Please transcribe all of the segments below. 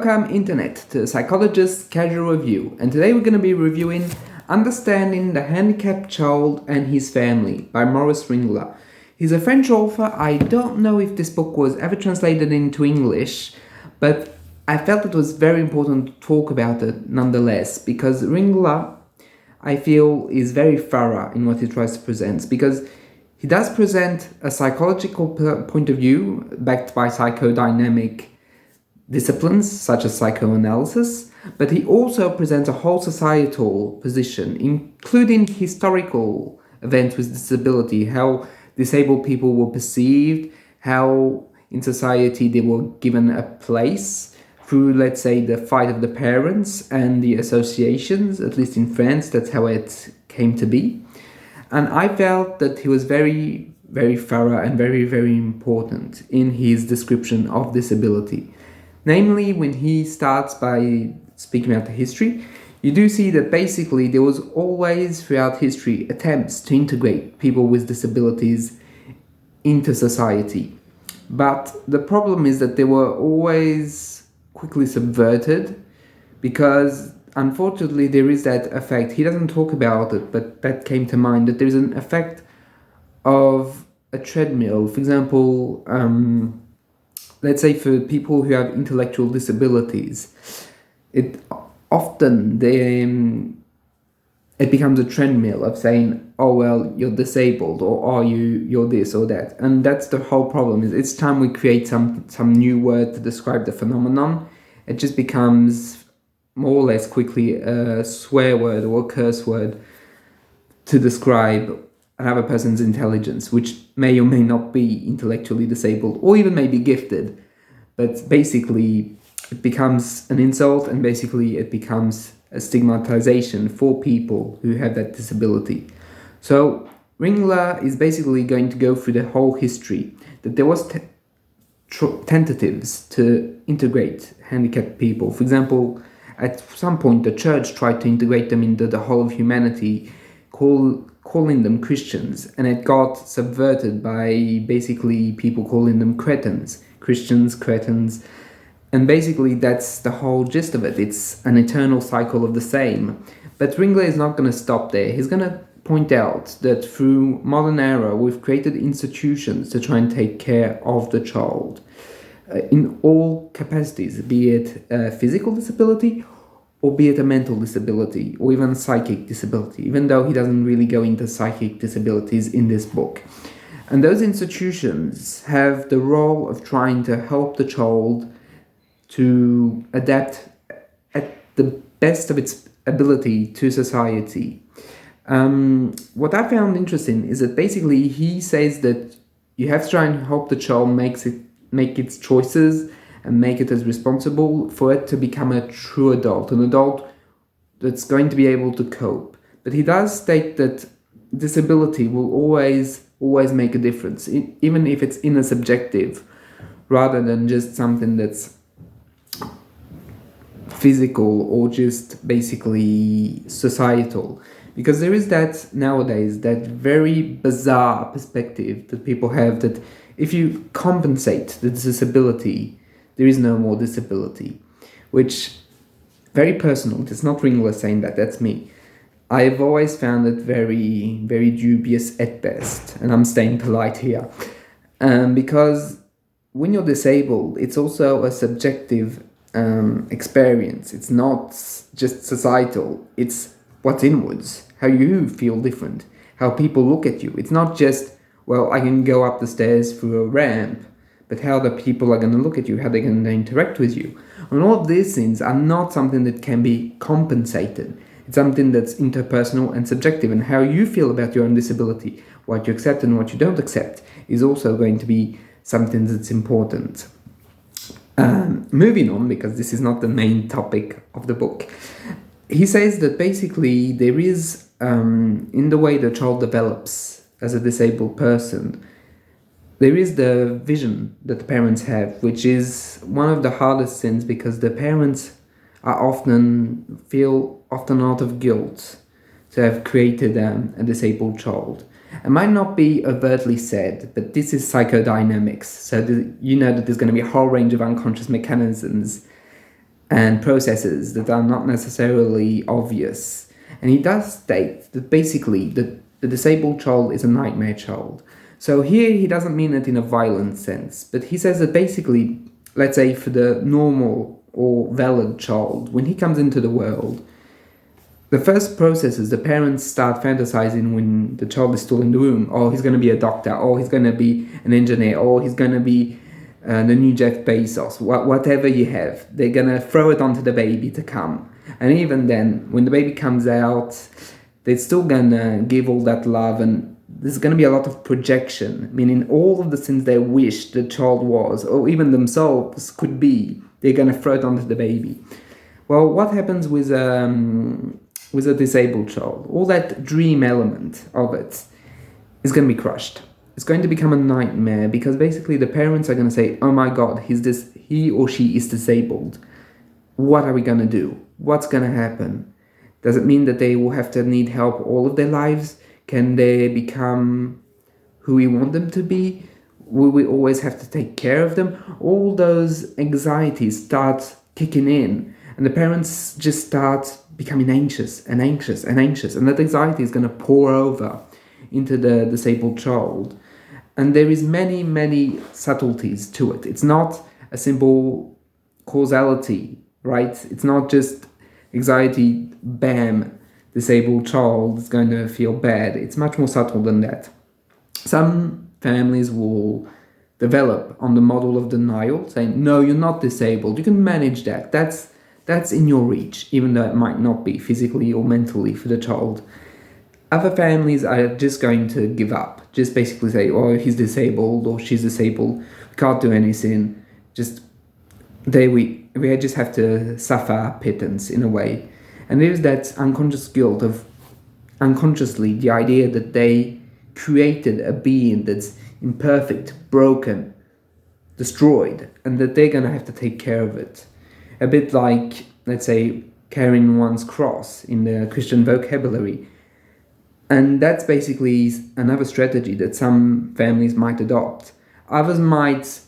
Welcome Internet to Psychologist's Casual Review, and today we're going to be reviewing Understanding the Handicapped Child and His Family by Maurice Ringler. He's a French author. I don't know if this book was ever translated into English, but I felt it was very important to talk about it nonetheless, because Ringler, I feel, is very thorough in what he tries to present, because he does present a psychological point of view backed by psychodynamic disciplines such as psychoanalysis, but he also presents a whole societal position, including historical events with disability, how disabled people were perceived, how in society they were given a place through, let's say, the fight of the parents and the associations. At least in France, that's how it came to be. And I felt that he was very, very thorough and very, very important in his description of disability. Namely, when he starts by speaking about the history, you do see that basically there was always throughout history attempts to integrate people with disabilities into society. But the problem is that they were always quickly subverted because unfortunately there is that effect. He doesn't talk about it, but that came to mind, that there's an effect of a treadmill. For example, let's say for people who have intellectual disabilities, it becomes a treadmill of saying, oh well, you're disabled, or you're this or that. And that's the whole problem. Is it's time we create some new word to describe the phenomenon. It just becomes more or less quickly a swear word or a curse word to describe another person's intelligence, which may or may not be intellectually disabled or even may be gifted. But basically it becomes an insult, and basically it becomes a stigmatization for people who have that disability. So Ringler is basically going to go through the whole history, that there was tentatives to integrate handicapped people. For example, at some point the church tried to integrate them into the whole of humanity, calling them Christians, and it got subverted by basically people calling them cretins. Christians, cretins. And basically that's the whole gist of it. It's an eternal cycle of the same. But Ringler is not going to stop there. He's going to point out that through modern era we've created institutions to try and take care of the child in all capacities, be it a physical disability or be it a mental disability or even psychic disability, even though he doesn't really go into psychic disabilities in this book. And those institutions have the role of trying to help the child to adapt at the best of its ability to society. What I found interesting is that basically he says that you have to try and help the child make its choices and make it as responsible for it to become a true adult, an adult that's going to be able to cope. But he does state that disability will always make a difference, even if it's inner subjective, rather than just something that's physical or just basically societal. Because there is that nowadays, that very bizarre perspective that people have, that if you compensate the disability, there is no more disability, which very personal. It's not Ringler saying that, that's me. I've always found it very, very dubious at best, and I'm staying polite here, because when you're disabled, it's also a subjective experience. It's not just societal, it's what's inwards, how you feel different, how people look at you. It's not just, well, I can go up the stairs through a ramp, but how the people are going to look at you, how they're going to interact with you. And all of these things are not something that can be compensated. It's something that's interpersonal and subjective, and how you feel about your own disability, what you accept and what you don't accept, is also going to be something that's important. Moving on, because this is not the main topic of the book, he says that basically there is, in the way the child develops as a disabled person, there is the vision that the parents have, which is one of the hardest things, because the parents are often out of guilt to have created a disabled child. It might not be overtly said, but this is psychodynamics, so you know that there's going to be a whole range of unconscious mechanisms and processes that are not necessarily obvious. And he does state that basically the disabled child is a nightmare child. So here he doesn't mean it in a violent sense, but he says that basically, let's say for the normal or valid child, when he comes into the world, the first processes the parents start fantasizing when the child is still in the womb. Oh, he's going to be a doctor. Oh, he's going to be an engineer. Oh, he's going to be the new Jeff Bezos. Whatever you have, they're going to throw it onto the baby to come. And even then, when the baby comes out, they're still going to give all that love, and there's going to be a lot of projection, meaning all of the things they wish the child was, or even themselves could be, they're going to throw it onto the baby. Well, what happens with a disabled child? All that dream element of it is going to be crushed. It's going to become a nightmare because basically the parents are going to say, oh my God, he or she is disabled. What are we going to do? What's going to happen? Does it mean that they will have to need help all of their lives? Can they become who we want them to be? Will we always have to take care of them? All those anxieties start kicking in, and the parents just start becoming anxious and anxious and anxious, and that anxiety is going to pour over into the disabled child. And there is many subtleties to it. It's not a simple causality, right? It's not just anxiety, bam, disabled child is going to feel bad. It's much more subtle than that. Some families will develop on the model of denial, saying, no, you're not disabled, you can manage that. That's in your reach, even though it might not be physically or mentally for the child. Other families are just going to give up, just basically say, oh, he's disabled or she's disabled, we can't do anything. We just have to suffer our pittance in a way. And there's that unconscious guilt of unconsciously the idea that they created a being that's imperfect, broken, destroyed, and that they're going to have to take care of it. A bit like, let's say, carrying one's cross in the Christian vocabulary. And that's basically another strategy that some families might adopt. Others might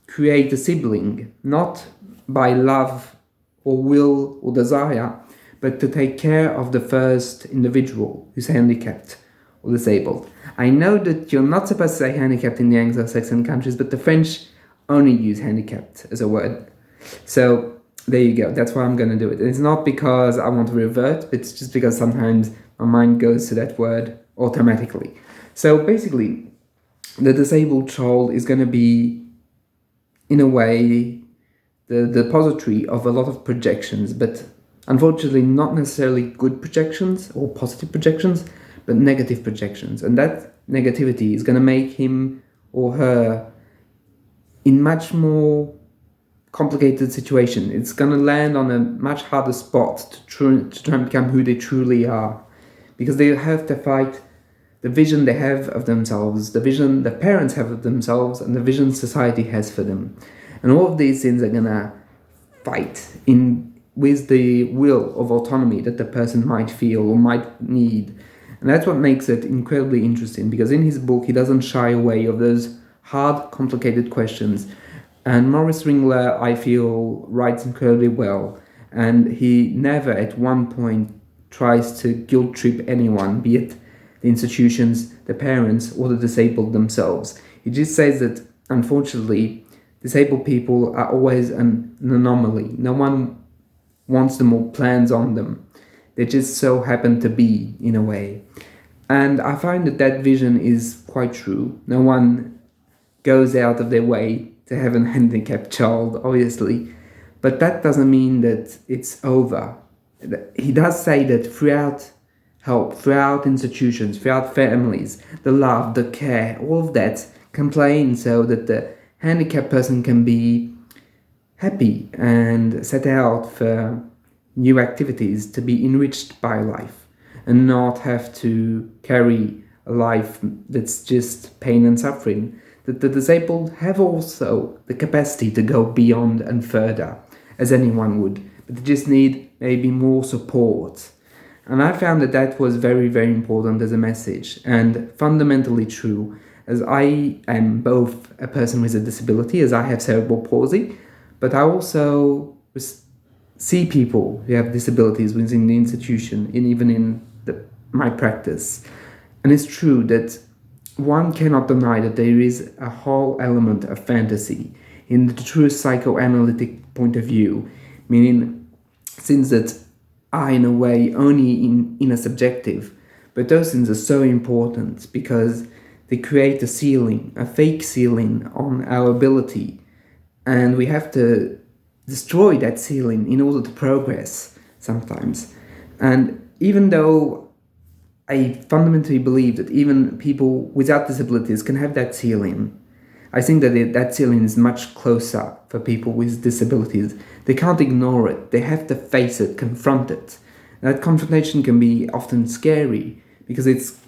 create a sibling, not by love or will or desire, but to take care of the first individual who's handicapped or disabled. I know that you're not supposed to say handicapped in the Anglo-Saxon countries, but the French only use handicapped as a word. So there you go. That's why I'm going to do it. And it's not because I want to revert, it's just because sometimes my mind goes to that word automatically. So basically, the disabled child is going to be, in a way, the depository of a lot of projections, but unfortunately not necessarily good projections or positive projections, but negative projections. And that negativity is going to make him or her in much more complicated situation. It's going to land on a much harder spot to try and become who they truly are, because they have to fight the vision they have of themselves, the vision the parents have of themselves, and the vision society has for them. And all of these things are going to fight with the will of autonomy that the person might feel or might need. And that's what makes it incredibly interesting, because in his book he doesn't shy away of those hard, complicated questions. And Maurice Ringler, I feel, writes incredibly well, and he never at one point tries to guilt trip anyone, be it the institutions, the parents, or the disabled themselves. He just says that, unfortunately, disabled people are always an anomaly. No one wants them or plans on them. They just so happen to be, in a way. And I find that vision is quite true. No one goes out of their way to have a handicapped child, obviously. But that doesn't mean that it's over. He does say that throughout help, throughout institutions, throughout families, the love, the care, all of that can play in so that the handicapped person can be happy and set out for new activities to be enriched by life and not have to carry a life that's just pain and suffering. That the disabled have also the capacity to go beyond and further, as anyone would, but they just need maybe more support. And I found that was very, very important as a message, and fundamentally true, as I am both a person with a disability, as I have cerebral palsy, but I also see people who have disabilities within the institution, and even in my practice. And it's true that one cannot deny that there is a whole element of fantasy in the true psychoanalytic point of view, meaning things that are in a way only in a subjective, but those things are so important because they create a ceiling, a fake ceiling on our ability, and we have to destroy that ceiling in order to progress sometimes. And even though I fundamentally believe that even people without disabilities can have that ceiling, I think that that ceiling is much closer for people with disabilities. They can't ignore it. They have to face it, confront it. That confrontation can be often scary because it's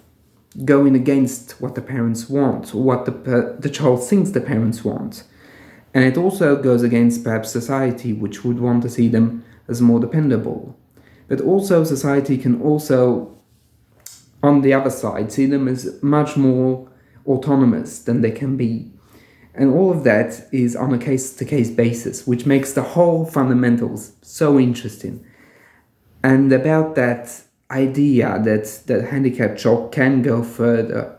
going against what the parents want or what the child thinks the parents want. And it also goes against perhaps society, which would want to see them as more dependable. But also society can also, on the other side, see them as much more autonomous than they can be. And all of that is on a case-to-case basis, which makes the whole fundamentals so interesting. And about that idea that handicapped child can go further,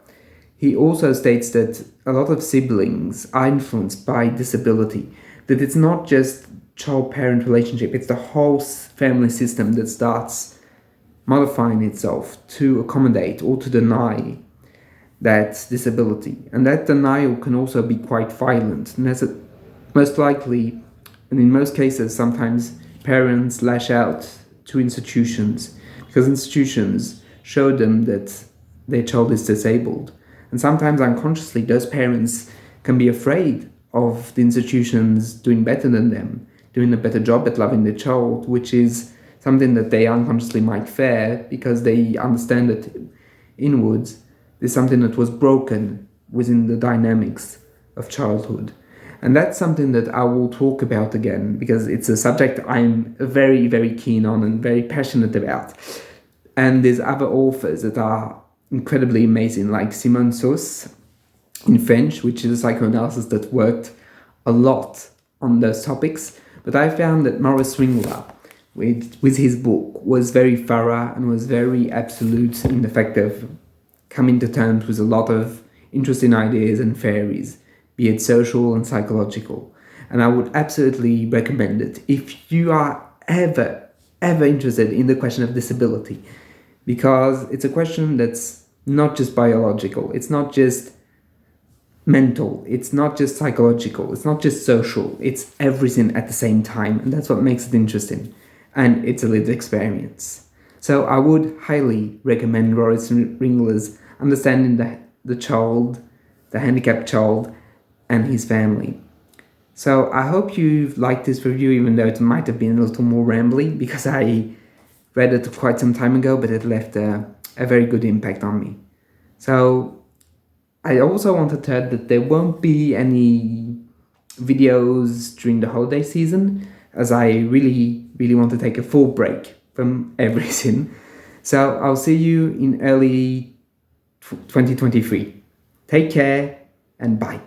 he also states that a lot of siblings are influenced by disability, that it's not just child-parent relationship, it's the whole family system that starts modifying itself to accommodate or to deny that disability. And that denial can also be quite violent. And that's most likely, and in most cases, sometimes parents lash out to institutions because institutions show them that their child is disabled. And sometimes unconsciously, those parents can be afraid of the institutions doing better than them, doing a better job at loving their child, which is something that they unconsciously might fear because they understand that inwards there's something that was broken within the dynamics of childhood. And that's something that I will talk about again because it's a subject I'm very, very keen on and very passionate about. And there's other authors that are incredibly amazing, like Simone Sauce in French, which is a psychoanalysis that worked a lot on those topics. But I found that Maurice Ringler, with his book, was very thorough and was very absolute in the fact of coming to terms with a lot of interesting ideas and theories, be it social and psychological. And I would absolutely recommend it if you are ever interested in the question of disability, because it's a question that's not just biological, it's not just mental, it's not just psychological, it's not just social, it's everything at the same time, and that's what makes it interesting. And it's a lived experience. So I would highly recommend Maurice Ringler's Understanding the Child, the Handicapped Child, and His Family. So I hope you've liked this review, even though it might have been a little more rambly, because I read it quite some time ago, but it left a very good impact on me. So I also wanted to add that there won't be any videos during the holiday season, as I really want to take a full break from everything. So I'll see you in early 2023. Take care and bye.